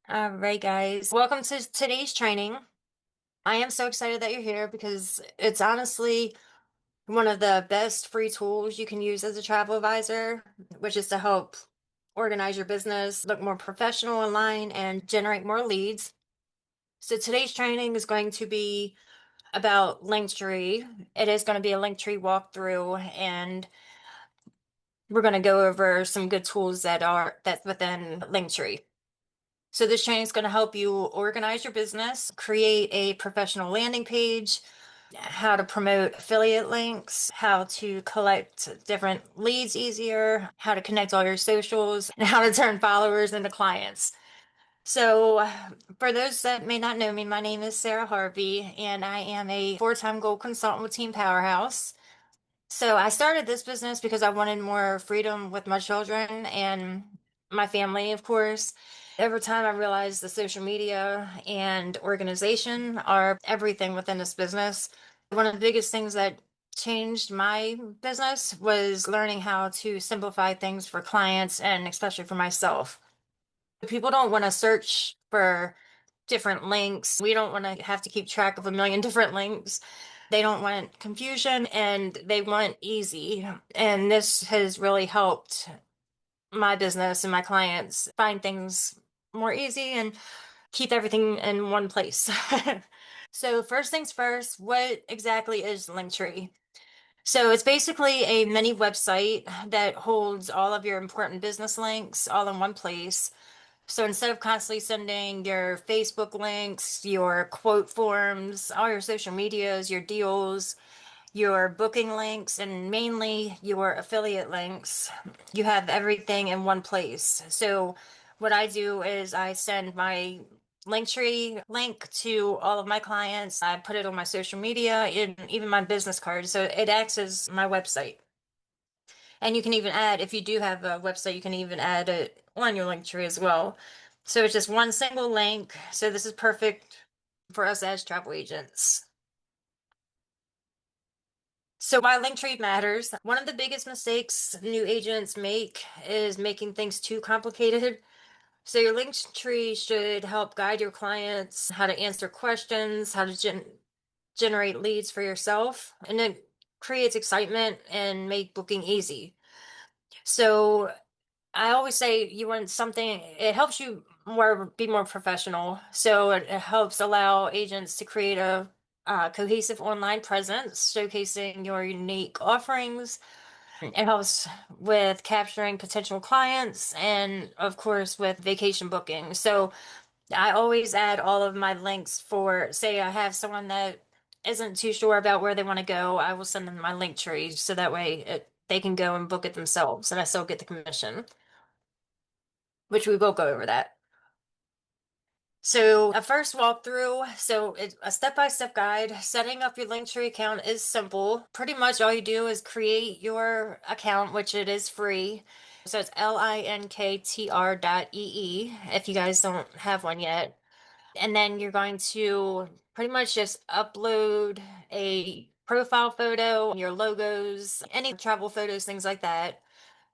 All right, guys. Welcome to today's training. I am so excited that you're here because it's honestly one of the best free tools you can use as a travel advisor, which is to help organize your business, look more professional online, and generate more leads. So today's training is going to be about LinkTree. It is going to be a LinkTree walkthrough, and we're going to go over some good tools that's within LinkTree. So this training is going to help you organize your business, create a professional landing page, how to promote affiliate links, how to collect different leads easier, how to connect all your socials, and how to turn followers into clients. So, for those that may not know me, my name is Sarah Harvey, and I am a four-time gold consultant with Team Powerhouse. So I started this business because I wanted more freedom with my children and my family, of course. Over time, I realized the social media and organization are everything within this business. One of the biggest things that changed my business was learning how to simplify things for clients and especially for myself. People don't want to search for different links. We don't want to have to keep track of a million different links. They don't want confusion and they want easy. And this has really helped my business and my clients find things more easy and keep everything in one place. So, first things first, what exactly is Linktree? So, it's basically a mini website that holds all of your important business links all in one place. So instead of constantly sending your Facebook links, your quote forms, all your social medias, your deals, your booking links, and mainly your affiliate links, you have everything in one place. So what I do is I send my Linktree link to all of my clients. I put it on my social media and even my business card. So it acts as my website. And you can even add, if you do have a website, you can even add it on your link tree as well. So it's just one single link. So this is perfect for us as travel agents. So why Linktree matters. One of the biggest mistakes new agents make is making things too complicated. So your Linktree should help guide your clients how to answer questions, how to generate leads for yourself, and it creates excitement and make booking easy. So I always say you want something, it helps you be more professional. So it helps allow agents to create a cohesive online presence, showcasing your unique offerings. It helps with capturing potential clients and, of course, with vacation booking. So I always add all of my links for, say, I have someone that isn't too sure about where they want to go. I will send them my link tree so that way they can go and book it themselves and I still get the commission, which we will go over that. So a first walkthrough, so it's a step-by-step guide. Setting up your Linktree account is simple. Pretty much all you do is create your account, which it is free. So it's linktr.ee if you guys don't have one yet. And then you're going to pretty much just upload a profile photo, your logos, any travel photos, things like that.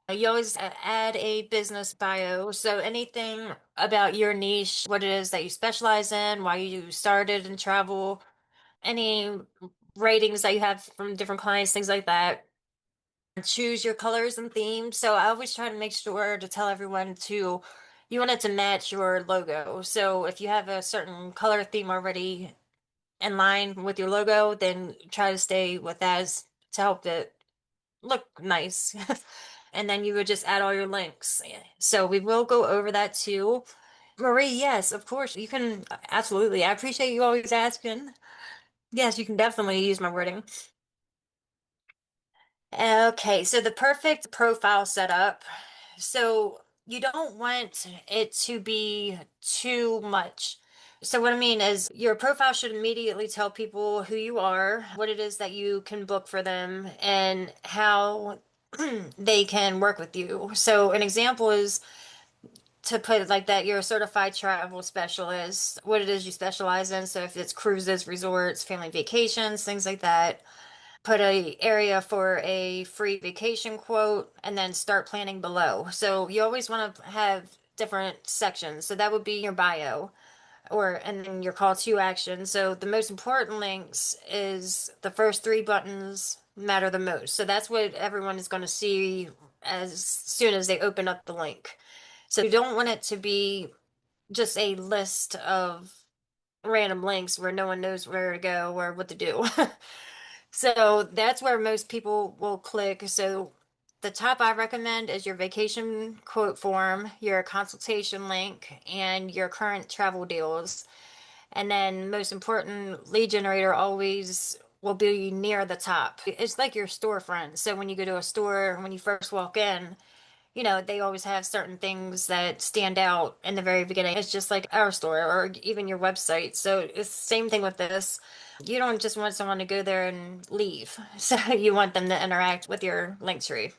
You always add a business bio. So anything about your niche, what it is that you specialize in, why you started in travel, any ratings that you have from different clients, things like that. Choose your colors and themes. So I always try to make sure to tell everyone you want it to match your logo. So if you have a certain color theme already in line with your logo, then try to stay with that to help it look nice. And then you would just add all your links. So we will go over that too. Marie, yes, of course. You can absolutely. I appreciate you always asking. Yes, you can definitely use my wording. Okay, so the perfect profile setup. So you don't want it to be too much. So what I mean is your profile should immediately tell people who you are, what it is that you can book for them, and how they can work with you. So an example is to put it like that, you're a certified travel specialist, what it is you specialize in. So if it's cruises, resorts, family vacations, things like that, put a area for a free vacation quote and then start planning below. So you always want to have different sections. So that would be your bio or and then your call to action. So the most important links is the first three buttons matter the most. So that's what everyone is going to see as soon as they open up the link. So you don't want it to be just a list of random links where no one knows where to go or what to do. So that's where most people will click. So the top I recommend is your vacation quote form, your consultation link, and your current travel deals. And then most important, lead generator always will be near the top. It's like your storefront. So when you go to a store, when you first walk in, they always have certain things that stand out in the very beginning. It's just like our store or even your website. So it's the same thing with this. You don't just want someone to go there and leave. So you want them to interact with your link tree.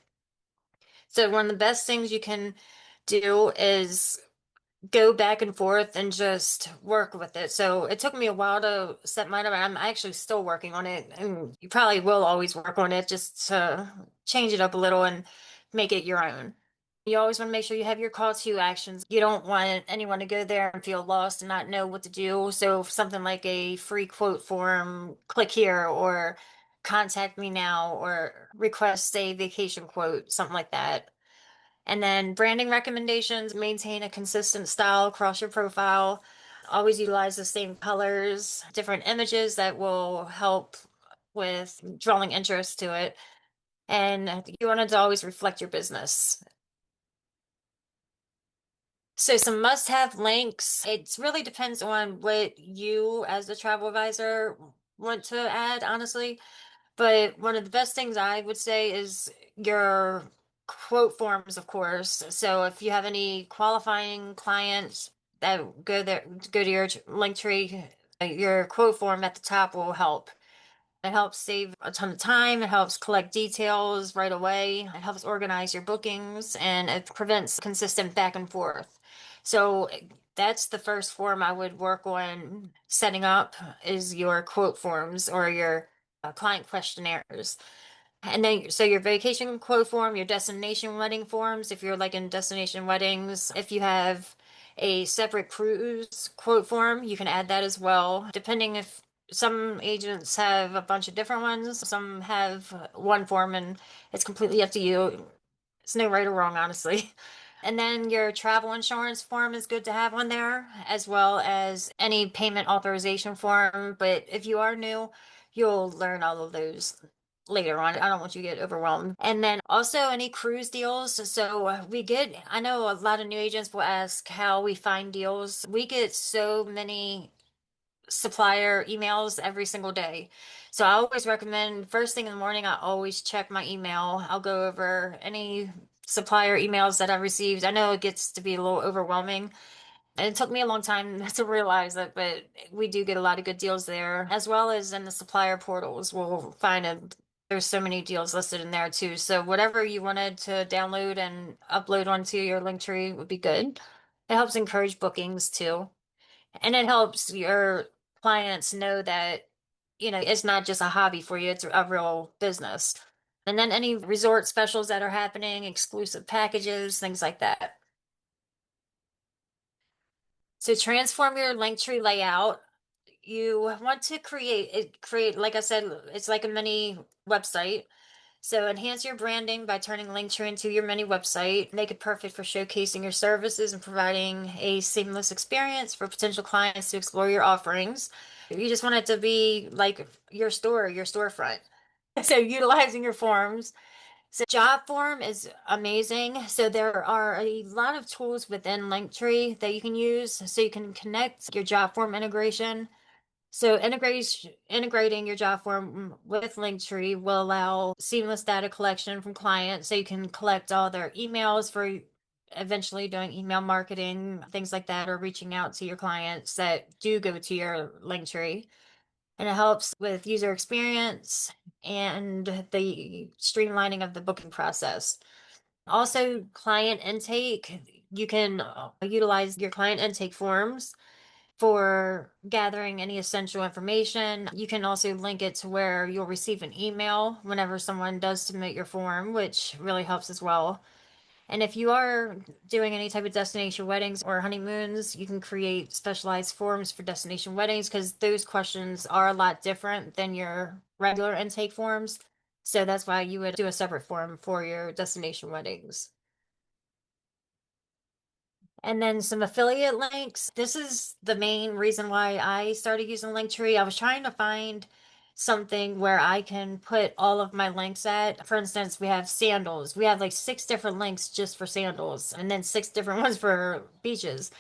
So one of the best things you can do is go back and forth and just work with it. So it took me a while to set mine up. I'm actually still working on it, and you probably will always work on it just to change it up a little and make it your own. You always want to make sure you have your call to actions. You don't want anyone to go there and feel lost and not know what to do. So something like a free quote form, click here, or contact me now, or request a vacation quote, something like that. And then branding recommendations, maintain a consistent style across your profile. Always utilize the same colors, different images that will help with drawing interest to it. And you want it to always reflect your business. So some must-have links. It really depends on what you as a travel advisor want to add, honestly. But one of the best things I would say is your quote forms, of course. So if you have any qualifying clients that go to your link tree, your quote form at the top will help. It helps save a ton of time. It helps collect details right away. It helps organize your bookings and it prevents consistent back and forth. So that's the first form I would work on setting up is your quote forms or your client questionnaires. And then, so your vacation quote form, your destination wedding forms, if you're like in destination weddings, if you have a separate cruise quote form, you can add that as well. Depending if some agents have a bunch of different ones, some have one form, and it's completely up to you. It's no right or wrong, honestly. And then your travel insurance form is good to have on there, as well as any payment authorization form. But if you are new, you'll learn all of those later on. I don't want you to get overwhelmed. And then also any cruise deals. So I know a lot of new agents will ask how we find deals. We get so many supplier emails every single day. So I always recommend first thing in the morning, I always check my email. I'll go over any supplier emails that I received. I know it gets to be a little overwhelming. And it took me a long time to realize that, but we do get a lot of good deals there, as well as in the supplier portals. There's so many deals listed in there too. So whatever you wanted to download and upload onto your Linktree would be good. It helps encourage bookings too. And it helps your clients know that, it's not just a hobby for you, it's a real business. And then any resort specials that are happening, exclusive packages, things like that. So transform your Linktree layout. You want to create, like I said, it's like a mini website. So enhance your branding by turning Linktree into your mini website. Make it perfect for showcasing your services and providing a seamless experience for potential clients to explore your offerings. You just want it to be like your store, your storefront. So utilizing your forms. So JotForm is amazing. So there are a lot of tools within Linktree that you can use. So you can connect your JotForm integration. So integrating your job form with Linktree will allow seamless data collection from clients so you can collect all their emails for eventually doing email marketing, things like that, or reaching out to your clients that do go to your Linktree. And it helps with user experience and the streamlining of the booking process. Also, client intake, you can utilize your client intake forms for gathering any essential information. You can also link it to where you'll receive an email whenever someone does submit your form, which really helps as well. And if you are doing any type of destination weddings or honeymoons, you can create specialized forms for destination weddings because those questions are a lot different than your regular intake forms. So that's why you would do a separate form for your destination weddings. And then some affiliate links. This is the main reason why I started using Linktree. I was trying to find something where I can put all of my links at. For instance, we have sandals. We have like six different links just for sandals, and then six different ones for beaches.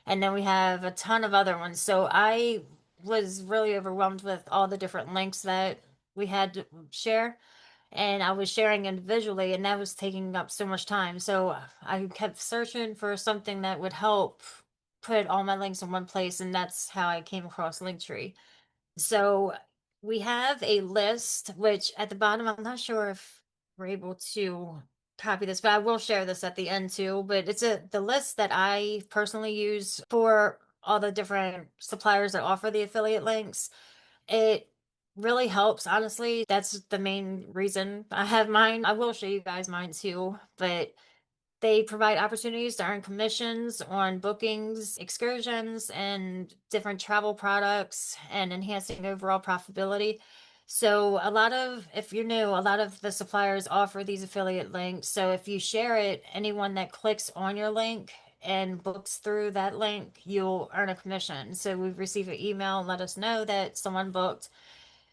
And then we have a ton of other ones. So I was really overwhelmed with all the different links that we had to share, and I was sharing individually, and that was taking up so much time. So I kept searching for something that would help put all my links in one place, and that's how I came across Linktree. So we have a list, which at the bottom, I'm not sure if we're able to copy this, but I will share this at the end too. But it's the list that I personally use for all the different suppliers that offer the affiliate links. It really helps, honestly. That's the main reason I have mine. I will show you guys mine too, but they provide opportunities to earn commissions on bookings, excursions, and different travel products and enhancing overall profitability. So, if you're new, a lot of the suppliers offer these affiliate links. So, if you share it, anyone that clicks on your link and books through that link, you'll earn a commission. So, we receive an email and let us know that someone booked,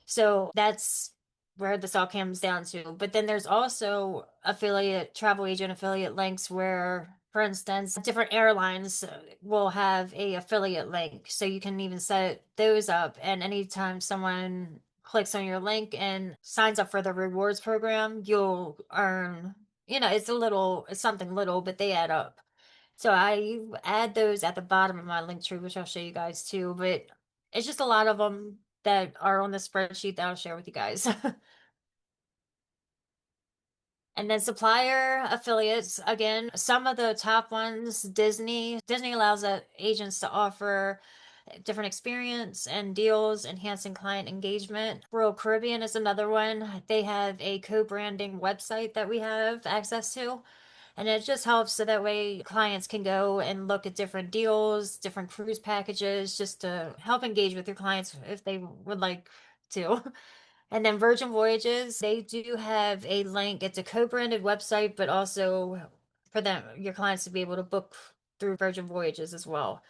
so that's where this all comes down to. But then there's also affiliate travel agent affiliate links where, for instance, different airlines will have a affiliate link. So you can even set those up. And anytime someone clicks on your link and signs up for the rewards program, you'll earn, it's something little, but they add up. So I add those at the bottom of my link tree, which I'll show you guys too. But it's just a lot of them that are on the spreadsheet that I'll share with you guys. And then supplier affiliates, again, some of the top ones, Disney. Disney allows agents to offer different experience and deals, enhancing client engagement. Royal Caribbean is another one. They have a co-branding website that we have access to. And it just helps so that way clients can go and look at different deals, different cruise packages, just to help engage with your clients if they would like to. And then Virgin Voyages, they do have a link. It's a co-branded website, but also for them, your clients to be able to book through Virgin Voyages as well.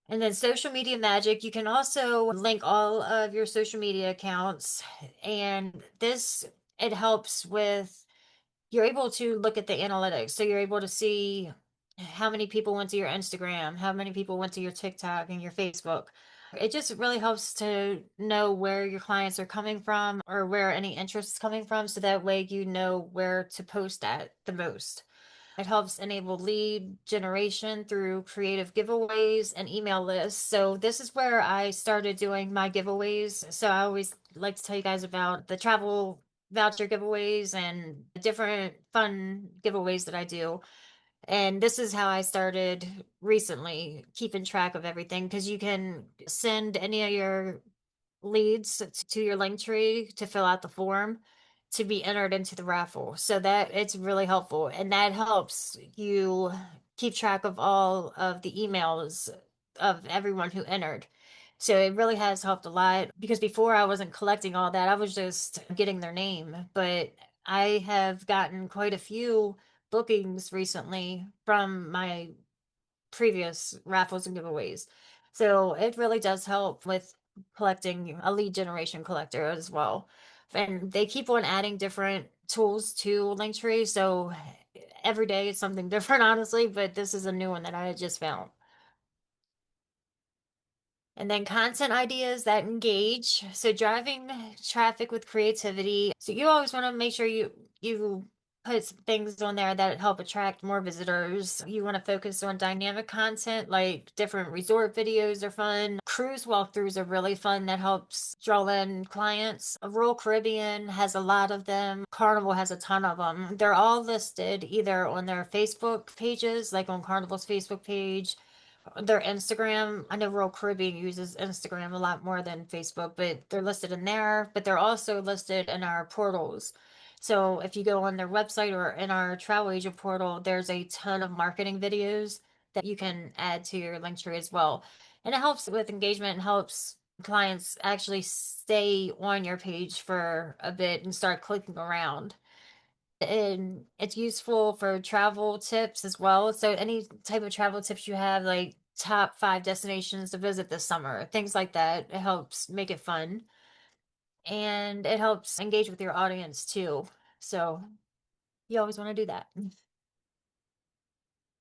And then Social Media Magic, you can also link all of your social media accounts. And it helps with, you're able to look at the analytics. So you're able to see how many people went to your Instagram, how many people went to your TikTok and your Facebook. It just really helps to know where your clients are coming from or where any interest is coming from. So that way you know where to post at the most. It helps enable lead generation through creative giveaways and email lists. So this is where I started doing my giveaways. So I always like to tell you guys about the travel voucher giveaways and different fun giveaways that I do. And this is how I started recently keeping track of everything because you can send any of your leads to your link tree to fill out the form to be entered into the raffle. So that it's really helpful. And that helps you keep track of all of the emails of everyone who entered. So it really has helped a lot because before I wasn't collecting all that, I was just getting their name. But I have gotten quite a few bookings recently from my previous raffles and giveaways. So it really does help with collecting a lead generation collector as well. And they keep on adding different tools to Linktree. So every day it's something different, honestly, but this is a new one that I had just found. And then content ideas that engage. So driving traffic with creativity. So you always want to make sure you put things on there that help attract more visitors. You want to focus on dynamic content like different resort videos are fun. Cruise walkthroughs are really fun that helps draw in clients. Royal Caribbean has a lot of them. Carnival has a ton of them. They're all listed either on their Facebook pages, like on Carnival's Facebook page, their Instagram. I know Royal Caribbean uses Instagram a lot more than Facebook, but they're listed in there. But they're also listed in our portals. So if you go on their website or in our travel agent portal, there's a ton of marketing videos that you can add to your link tree as well. And it helps with engagement and helps clients actually stay on your page for a bit and start clicking around. And it's useful for travel tips as well. So any type of travel tips you have, like top 5 destinations to visit this summer, things like that, it helps make it fun and it helps engage with your audience too. So you always want to do that.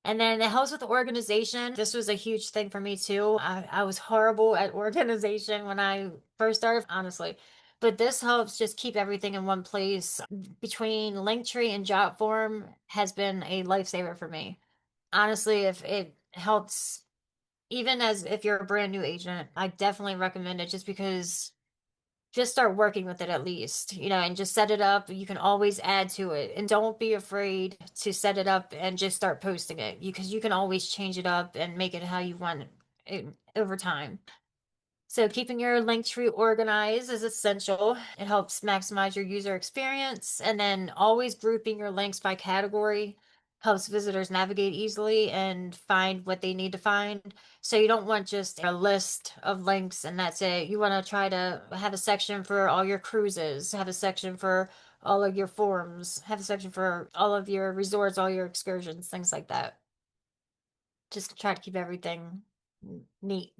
And then it helps with organization. This was a huge thing for me too. I was horrible at organization when I first started, honestly. But this helps just keep everything in one place. Between Linktree and JotForm has been a lifesaver for me. Honestly, if it helps, even as if you're a brand new agent, I definitely recommend it just because just start working with it at least, and just set it up. You can always add to it. And don't be afraid to set it up and just start posting it because you can always change it up and make it how you want it over time. So keeping your link tree organized is essential. It helps maximize your user experience, and then always grouping your links by category helps visitors navigate easily and find what they need to find. So you don't want just a list of links and that's it. You want to try to have a section for all your cruises, have a section for all of your forums, have a section for all of your resorts, all your excursions, things like that. Just try to keep everything neat.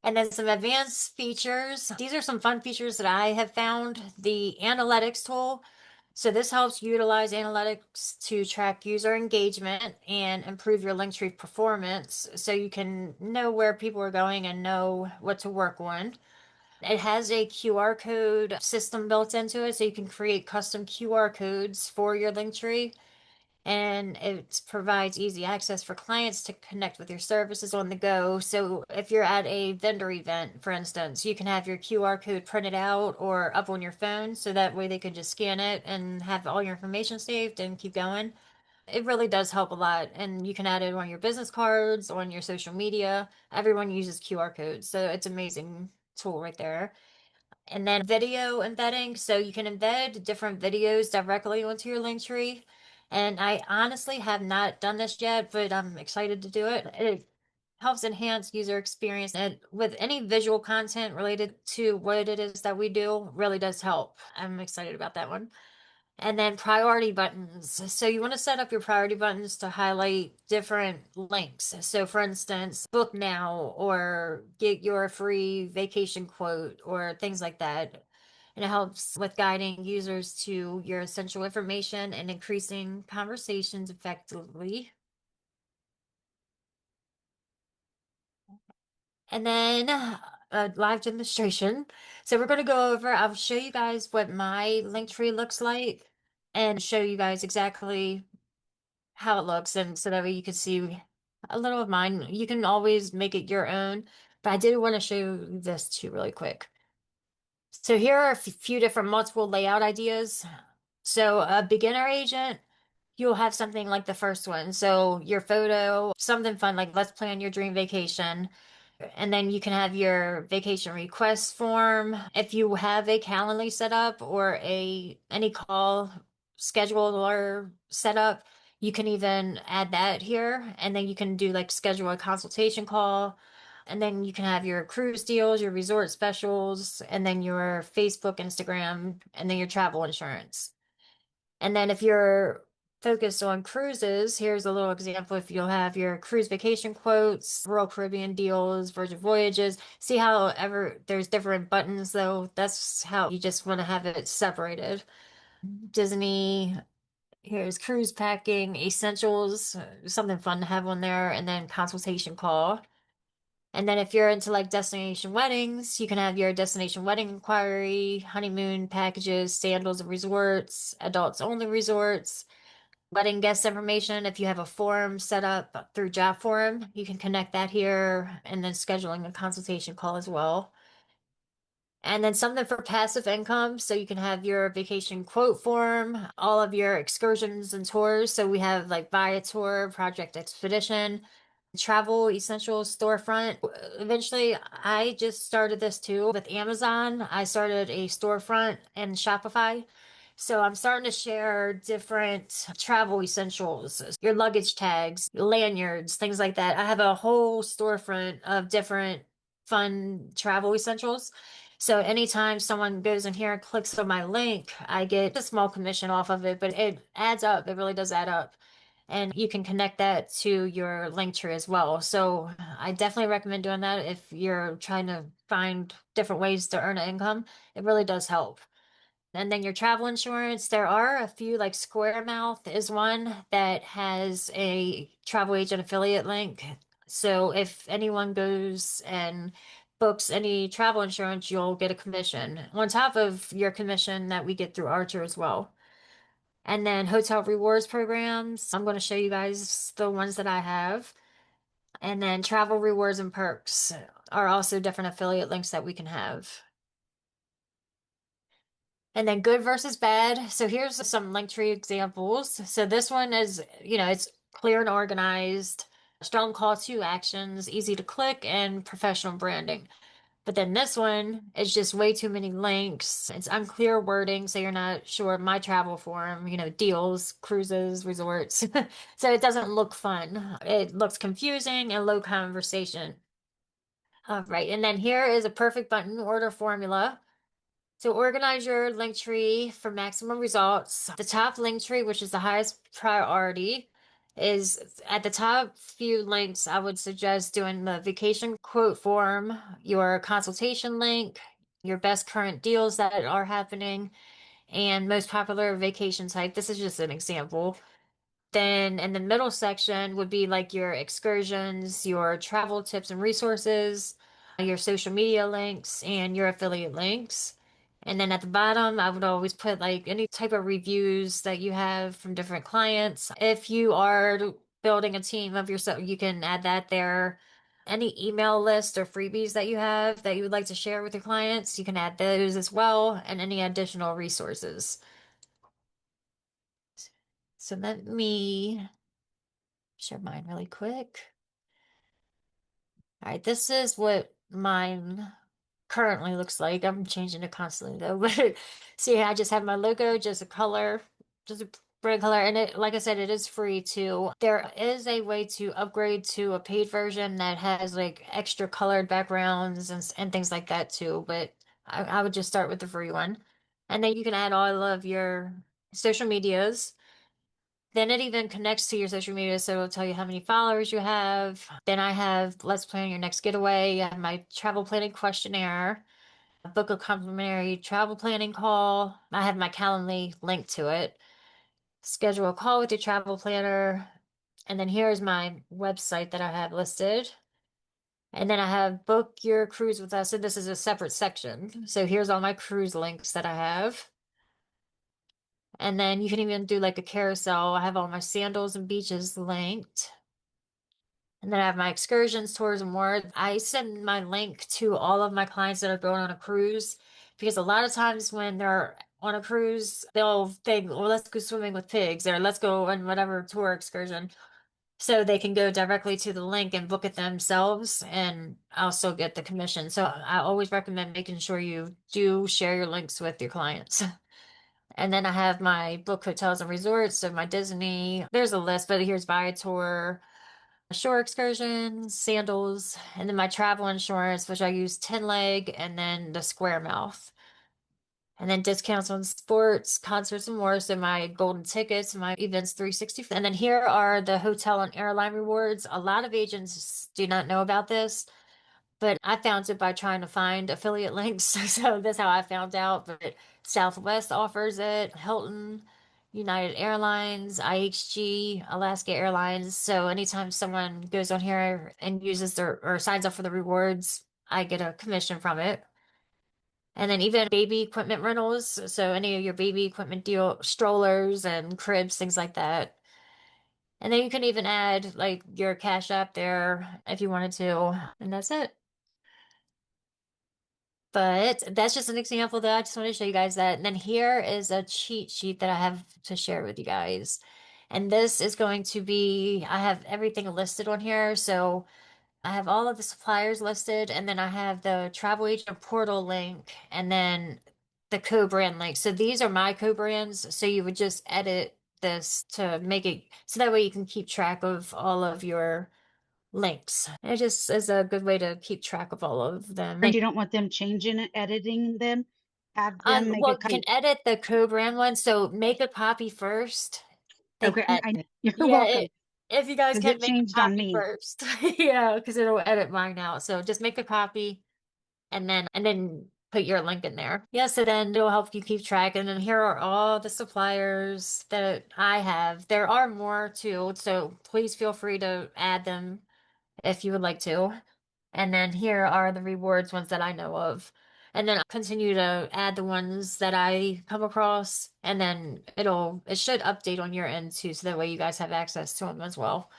And then some advanced features. These are some fun features that I have found. The analytics tool. So this helps utilize analytics to track user engagement and improve your link tree performance so you can know where people are going and know what to work on. It has a QR code system built into it so you can create custom QR codes for your link tree, and it provides easy access for clients to connect with your services on the go. So if you're at a vendor event, for instance, you can have your QR code printed out or up on your phone so that way they can just scan it and have all your information saved and keep going. It really does help a lot, and you can add it on your business cards, on your social media. Everyone uses QR codes, so it's an amazing tool right there. And then video embedding. So you can embed different videos directly onto your link tree. And I honestly have not done this yet, but I'm excited to do it. It helps enhance user experience and with any visual content related to what it is that we do really does help. I'm excited about that one. And then priority buttons. So you want to set up your priority buttons to highlight different links. So for instance, book now or get your free vacation quote or things like that. And it helps with guiding users to your essential information and increasing conversations effectively. And then a live demonstration. So we're going to go over, I'll show you guys what my link tree looks like and show you guys exactly how it looks, and so that way you can see a little of mine. You can always make it your own, but I did want to show you this too really quick. So here are a few different multiple layout ideas. So a beginner agent, you'll have something like the first one. So your photo, something fun like let's plan your dream vacation. And then you can have your vacation request form. If you have a Calendly set up or a any call scheduler set up, you can even add that here. And then you can do like schedule a consultation call. And then you can have your cruise deals, your resort specials, and then your Facebook, Instagram, and then your travel insurance. And then if you're focused on cruises, here's a little example. If you'll have your cruise vacation quotes, Royal Caribbean deals, Virgin Voyages. See how ever there's different buttons though? That's how you just want to have it separated. Disney, here's cruise packing, essentials, something fun to have on there, and then consultation call. And then if you're into like destination weddings, you can have your destination wedding inquiry, honeymoon packages, sandals and resorts, adults only resorts, wedding guest information. If you have a form set up through JotForm, you can connect that here and then scheduling a consultation call as well. And then something for passive income. So you can have your vacation quote form, all of your excursions and tours. So we have like Viator, Project Expedition, Travel Essentials, Storefront. Eventually, I just started this too with Amazon. I started a storefront and Shopify. So I'm starting to share different travel essentials, your luggage tags, lanyards, things like that. I have a whole storefront of different fun travel essentials. So anytime someone goes in here and clicks on my link, I get a small commission off of it, but it adds up. It really does add up. And you can connect that to your link tree as well. So I definitely recommend doing that if you're trying to find different ways to earn an income. It really does help. And then your travel insurance, there are a few, like Squaremouth is one that has a travel agent affiliate link. So if anyone goes and books any travel insurance, you'll get a commission on top of your commission that we get through Archer as well. And then hotel rewards programs, I'm going to show you guys the ones that I have. And then travel rewards and perks are also different affiliate links that we can have. And then good versus bad. So here's some Linktree examples. So this one is, it's clear and organized, strong call to actions, easy to click, and professional branding. But then this one is just way too many links. It's unclear wording, so you're not sure. My travel forum, deals, cruises, resorts. So it doesn't look fun. It looks confusing and low conversation. All right. And then here is a perfect button order formula. So organize your link tree for maximum results. The top link tree, which is the highest priority, is at the top few links. I would suggest doing the vacation quote form, your consultation link, your best current deals that are happening, and most popular vacation type. This is just an example. Then in the middle section would be like your excursions, your travel tips and resources, your social media links, and your affiliate links. And then at the bottom, I would always put like any type of reviews that you have from different clients. If you are building a team of yourself, you can add that there. Any email list or freebies that you have that you would like to share with your clients, you can add those as well, and any additional resources. So let me share mine really quick. All right, this is what mine currently looks like. I'm changing it constantly though. But see, I just have my logo, just a color, just a bright color. And it, like I said, it is free too. There is a way to upgrade to a paid version that has like extra colored backgrounds and things like that too. But I would just start with the free one. And then you can add all of your social medias. Then it even connects to your social media, so it'll tell you how many followers you have. Then I have Let's Plan Your Next Getaway. I have my travel planning questionnaire, book a complimentary travel planning call. I have my Calendly linked to it. Schedule a call with your travel planner. And then here's my website that I have listed. And then I have book your cruise with us. So this is a separate section. So here's all my cruise links that I have. And then you can even do like a carousel. I have all my sandals and beaches linked. And then I have my excursions, tours, and more. I send my link to all of my clients that are going on a cruise because a lot of times when they're on a cruise, they'll think, well, let's go swimming with pigs or let's go on whatever tour excursion. So they can go directly to the link and book it themselves, and I'll still get the commission. So I always recommend making sure you do share your links with your clients. And then I have my book hotels and resorts, so my Disney, there's a list, but here's Viator, shore excursions, sandals, and then my travel insurance, which I use 10 leg, and then the square mouth. And then discounts on sports, concerts, and more. So my golden tickets, my events 360. And then here are the hotel and airline rewards. A lot of agents do not know about this, but I found it by trying to find affiliate links. So that's how I found out. But Southwest offers it, Hilton, United Airlines, IHG, Alaska Airlines. So anytime someone goes on here and uses their or signs up for the rewards, I get a commission from it. And then even baby equipment rentals. So any of your baby equipment deal, strollers and cribs, things like that. And then you can even add like your Cash App there if you wanted to. And that's it. But that's just an example that I just want to show you guys that. And then here is a cheat sheet that I have to share with you guys. And this is going to be, I have everything listed on here. So I have all of the suppliers listed, and then I have the travel agent portal link, and then the co-brand links. So these are my co-brands. So you would just edit this to make it so that way you can keep track of all of your links. It just is a good way to keep track of all of them. And you don't want them changing and editing them, have them make a Well, you can copy. edit the co-brand one, so make a copy first. Think Okay, that, you're yeah, welcome if you guys because can it make a changed on copy me. first, yeah, because it'll edit mine out. So just make a copy and then put your link in there. Yeah, so then it'll help you keep track. And then here are all the suppliers that I have. There are more too, so please feel free to add them if you would like to. And then here are the rewards ones that I know of. And then I'll continue to add the ones that I come across. And then it should update on your end too, so that way you guys have access to them as well.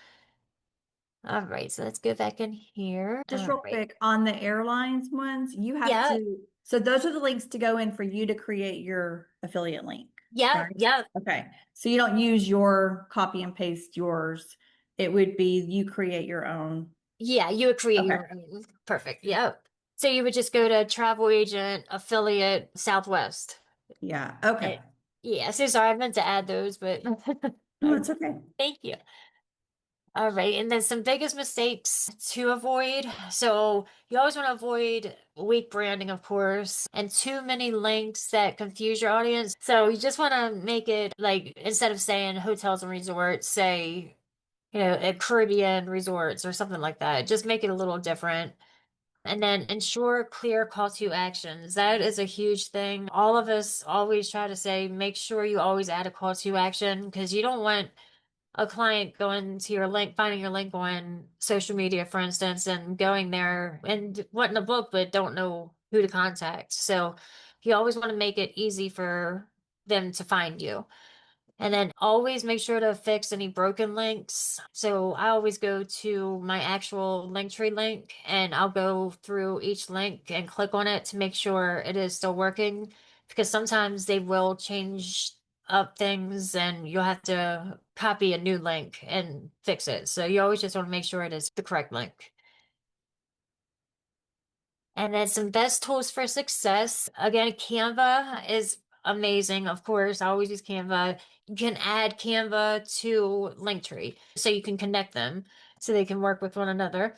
All right, so let's go back in here. Just All real right. quick on the airlines ones, you have Yeah, to, so those are the links to go in for you to create your affiliate link, yeah, right? yeah. Okay. So you don't use your copy and paste yours. It would be you create your own. Yeah, you would create Okay. your own. Perfect. Yep. So you would just go to travel agent, affiliate, Southwest. Yeah. Okay. Eh, yeah, so sorry, I meant to add those, but No, it's okay. thank you. All right, and then some biggest mistakes to avoid. So you always want to avoid weak branding, of course, and too many links that confuse your audience. So you just want to make it like instead of saying hotels and resorts, say, Caribbean resorts or something like that. Just make it a little different. And then ensure clear call to actions. That is a huge thing. All of us always try to say, make sure you always add a call to action because you don't want a client going to your link, finding your link on social media, for instance, and going there and wanting a book, but don't know who to contact. So you always want to make it easy for them to find you. And then always make sure to fix any broken links. So I always go to my actual LinkTree link and I'll go through each link and click on it to make sure it is still working because sometimes they will change up things and you'll have to copy a new link and fix it. So you always just want to make sure it is the correct link. And then some best tools for success. Again, Canva is amazing. Of course, I always use Canva. You can add Canva to Linktree so you can connect them so they can work with one another.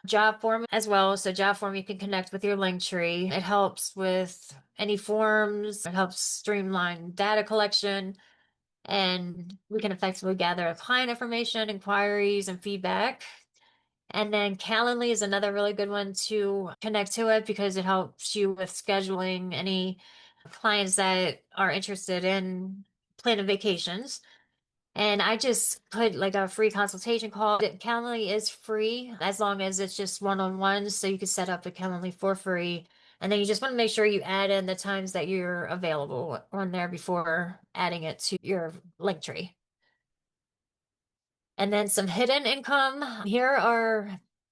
JotForm as well. So JotForm you can connect with your Linktree. It helps with any forms. It helps streamline data collection and we can effectively gather client information, inquiries, and feedback. And then Calendly is another really good one to connect to it because it helps you with scheduling any clients that are interested in planning vacations. And I just put like a free consultation call. Calendly is free as long as it's just one-on-one. So you can set up a Calendly for free. And then you just want to make sure you add in the times that you're available on there before adding it to your link tree. And then some hidden income.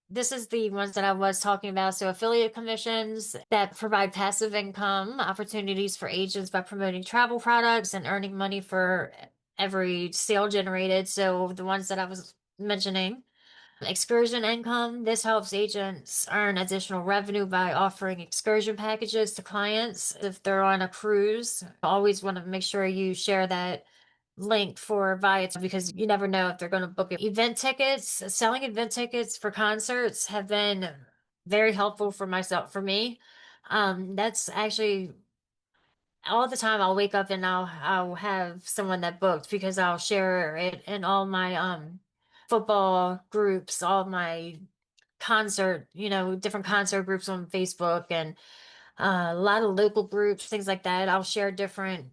This is the ones that I was talking about. So affiliate commissions that provide passive income opportunities for agents by promoting travel products and earning money for every sale generated. So the ones that I was mentioning. Excursion income. This helps agents earn additional revenue by offering excursion packages to clients if they're on a cruise. Always want to make sure you share that link for Viator because you never know if they're going to book it. Event tickets, selling event tickets for concerts have been very helpful for me. That's actually all the time I'll wake up and I'll have someone that booked because I'll share it in all my football groups, all my different concert groups on Facebook and a lot of local groups, things like that. I'll share different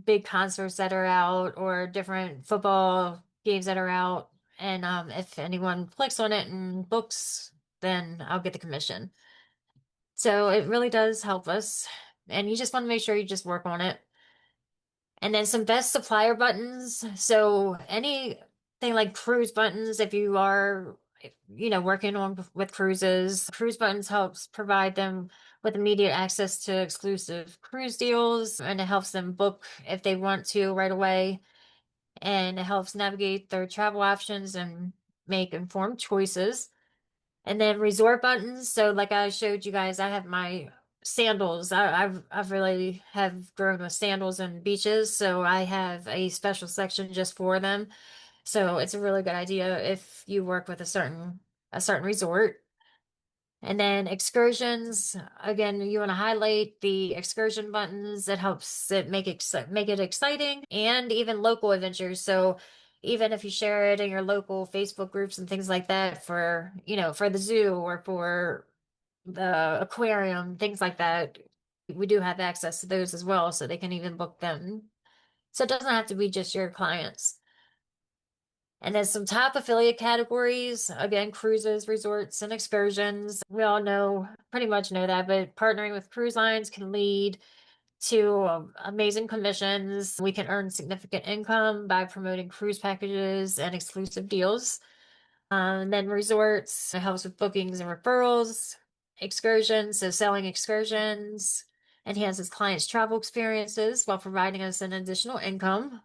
big concerts that are out or different football games that are out. And if anyone clicks on it and books, then I'll get the commission. So it really does help us. And you just want to make sure you just work on it. And then some best supplier buttons. So anything like cruise buttons, if you are, working on with cruises, cruise buttons helps provide them with immediate access to exclusive cruise deals, and it helps them book if they want to right away. And it helps navigate their travel options and make informed choices. And then resort buttons. So like I showed you guys, I have my sandals. I've really have grown with sandals and beaches, so I have a special section just for them. So it's a really good idea if you work with a certain resort. And then excursions, again, you want to highlight the excursion buttons. It helps it make it exciting, and even local adventures. So even if you share it in your local Facebook groups and things like that for, for the zoo or for the aquarium, things like that, we do have access to those as well, so they can even book them. So it doesn't have to be just your clients. And then some top affiliate categories, again, cruises, resorts, and excursions. We all pretty much know that, but partnering with cruise lines can lead to amazing commissions. We can earn significant income by promoting cruise packages and exclusive deals. And then resorts, it helps with bookings and referrals. Excursions, so selling excursions enhances clients' travel experiences while providing us an additional income.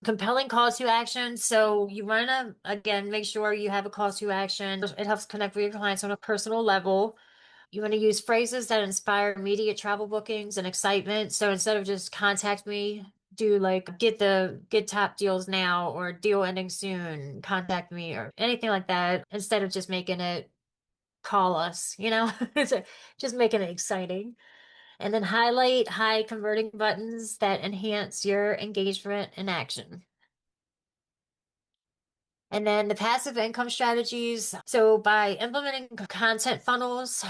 Compelling calls to action. So you want to, again, make sure you have a call to action. It helps connect with your clients on a personal level. You want to use phrases that inspire immediate travel bookings and excitement. So instead of just contact me, do like get top deals now or deal ending soon, contact me or anything like that, instead of just making it call us, So just making it exciting. And then highlight high converting buttons that enhance your engagement and action. And then the passive income strategies. So by implementing content funnels,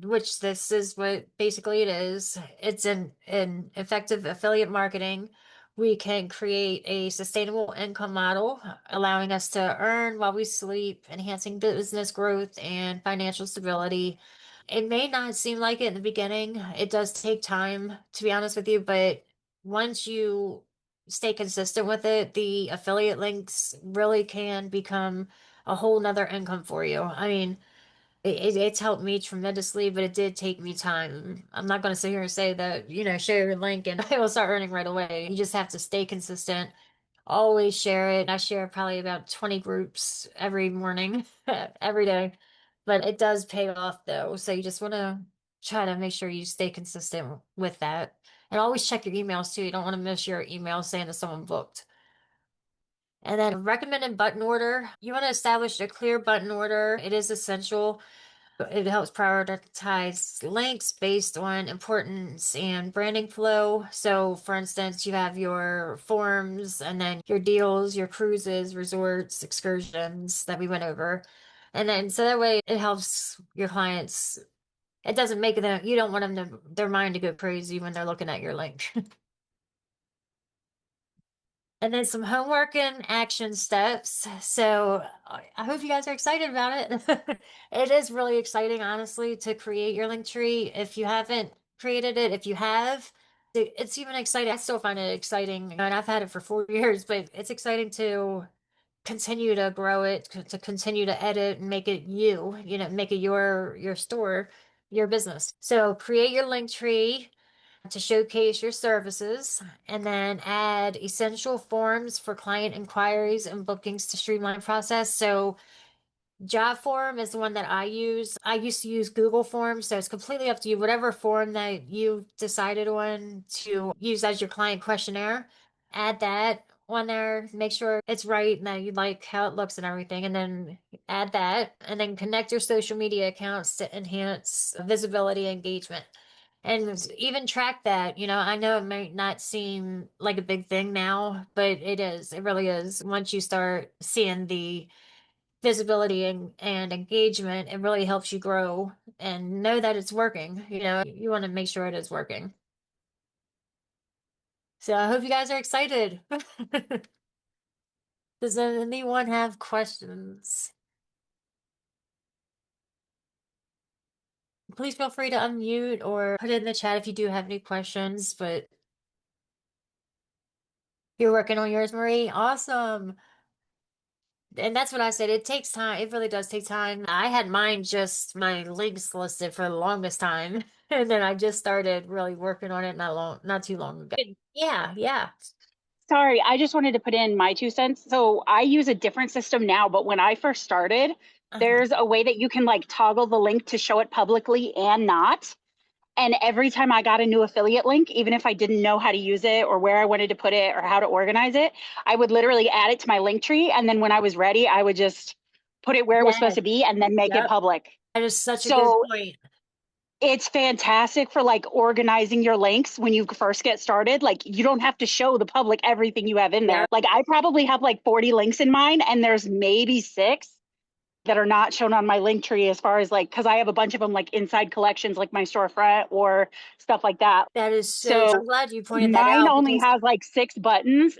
which this is what basically it is, it's an effective affiliate marketing. We can create a sustainable income model, allowing us to earn while we sleep, enhancing business growth and financial stability. It may not seem like it in the beginning. It does take time, to be honest with you, but once you stay consistent with it, the affiliate links really can become a whole nother income for you. I mean, it's helped me tremendously, but it did take me time. I'm not going to sit here and say that, share your link and I will start earning right away. You just have to stay consistent. Always share it. I share probably about 20 groups every morning, every day. But it does pay off though. So you just want to try to make sure you stay consistent with that. And always check your emails too. You don't want to miss your email saying that someone booked. And then recommended button order. You want to establish a clear button order. It is essential. It helps prioritize links based on importance and branding flow. So, for instance, you have your forms and then your deals, your cruises, resorts, excursions that we went over. And then so that way it helps your clients. It doesn't make them, you don't want them to, their mind to go crazy when they're looking at your link. And then some homework and action steps. So I hope you guys are excited about it. It is really exciting, honestly, to create your link tree. If you haven't created it, if you have, it's even exciting. I still find it exciting, and I've had it for 4 years, but it's exciting to continue to grow it, to continue to edit and make it make it your store, your business. So create your link tree to showcase your services, and then add essential forms for client inquiries and bookings to streamline process. So JotForm is the one that I use. I used to use Google Forms, so it's completely up to you. Whatever form that you decided on to use as your client questionnaire, add that on there. Make sure it's right and that you like how it looks and everything. And then add that, and then connect your social media accounts to enhance visibility and engagement. And even track that. I know it might not seem like a big thing now, but it is. It really is. Once you start seeing the visibility and engagement, it really helps you grow and know that it's working. You want to make sure it is working. So I hope you guys are excited. Does anyone have questions? Please feel free to unmute or put it in the chat if you do have any questions, but you're working on yours, Marie. Awesome. And that's what I said. It takes time. It really does take time. I had my links listed for the longest time. And then I just started really working on it not too long ago. Yeah, yeah. Sorry, I just wanted to put in my 2 cents. So I use a different system now, but when I first started, Uh-huh. There's a way that you can like toggle the link to show it publicly and not. And every time I got a new affiliate link, even if I didn't know how to use it or where I wanted to put it or how to organize it, I would literally add it to my link tree. And then when I was ready, I would just put it where it was supposed Yes. to be and then make it Yep. public. That is such a good So point. it's fantastic for like organizing your links when you first get started. Like you don't have to show the public everything you have in there. Yep. Like I probably have like 40 links in mine and there's maybe 6 that are not shown on my link tree as far as like, because I have a bunch of them like inside collections, like my storefront or stuff like that. That is so, So I'm glad you pointed that mine out only because, has like 6 buttons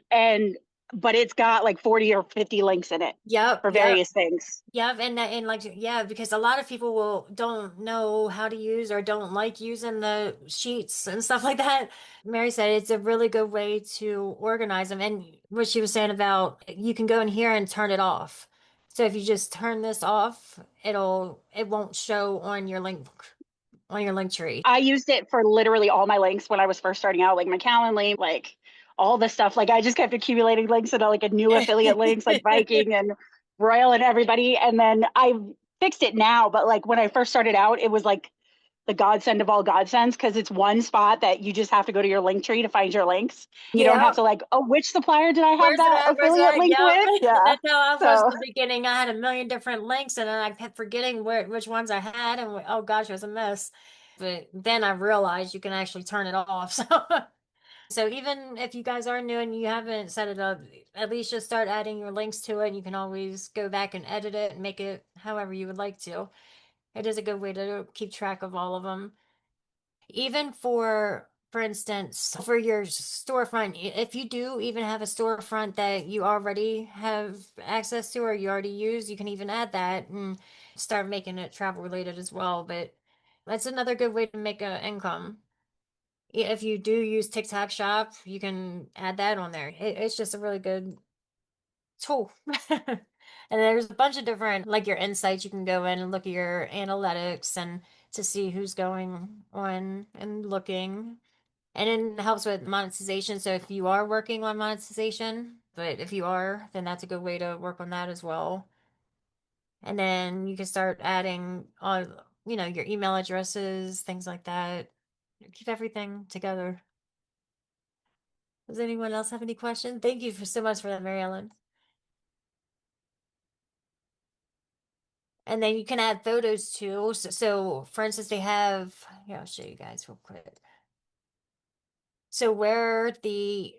but it's got like 40 or 50 links in it yep, for yep. various things. Yeah, and like yeah, because a lot of people will don't know how to use or don't like using the sheets and stuff like that. Mary said it's a really good way to organize them. And what she was saying about you can go in here and turn it off. So if you just turn this off, it won't show on your link tree. I used it for literally all my links when I was first starting out, like my Calendly, like all the stuff. Like I just kept accumulating links and like a new affiliate links, like Viking and Royal and everybody. And then I fixed it now, but like when I first started out, it was like the godsend of all godsends because it's one spot that you just have to go to your link tree to find your links. You don't have Yeah. to like, oh, which supplier did I have Where's it that at? Where's it affiliate at? link with? Yep. Yeah. That's how I was So in the beginning. I had a million different links and then I kept forgetting which ones I had and oh gosh, it was a mess. But then I realized you can actually turn it off. So even if you guys are new and you haven't set it up, at least just start adding your links to it. You can always go back and edit it and make it however you would like to. It is a good way to keep track of all of them. Even for instance, for your storefront, if you do even have a storefront that you already have access to or you already use, you can even add that and start making it travel related as well. But that's another good way to make an income. If you do use TikTok Shop, you can add that on there. It's just a really good tool. And there's a bunch of different, like your insights, you can go in and look at your analytics and to see who's going on and looking. And it helps with monetization. So if you are working on monetization, but if you are, then that's a good way to work on that as well. And then you can start adding all, your email addresses, things like that. Keep everything together. Does anyone else have any questions? Thank you so much for that, Mary Ellen. And then you can add photos too. So for instance, they have, here, I'll show you guys real quick. So where the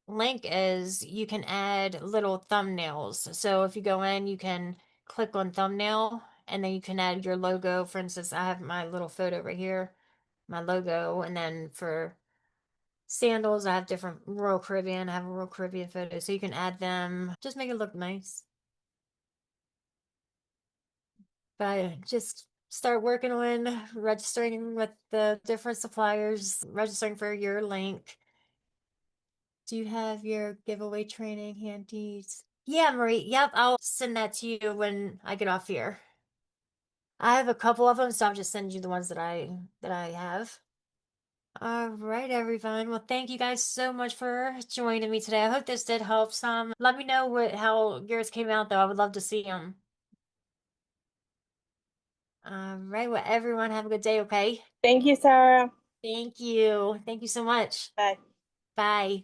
link is, you can add little thumbnails. So if you go in, you can click on thumbnail and then you can add your logo. For instance, I have my little photo right here, my logo. And then for sandals, I have different Royal Caribbean. I have a Royal Caribbean photo. So you can add them, just make it look nice. But just start working on registering with the different suppliers, registering for your link. Do you have your giveaway training handy? Yeah, Marie. Yep, I'll send that to you when I get off here. I have a couple of them, so I'll just send you the ones that I have. All right, everyone. Well, thank you guys so much for joining me today. I hope this did help some. Let me know how yours came out, though. I would love to see them. All right. Well, everyone, have a good day, okay? Thank you, Sarah. Thank you. Thank you so much. Bye. Bye.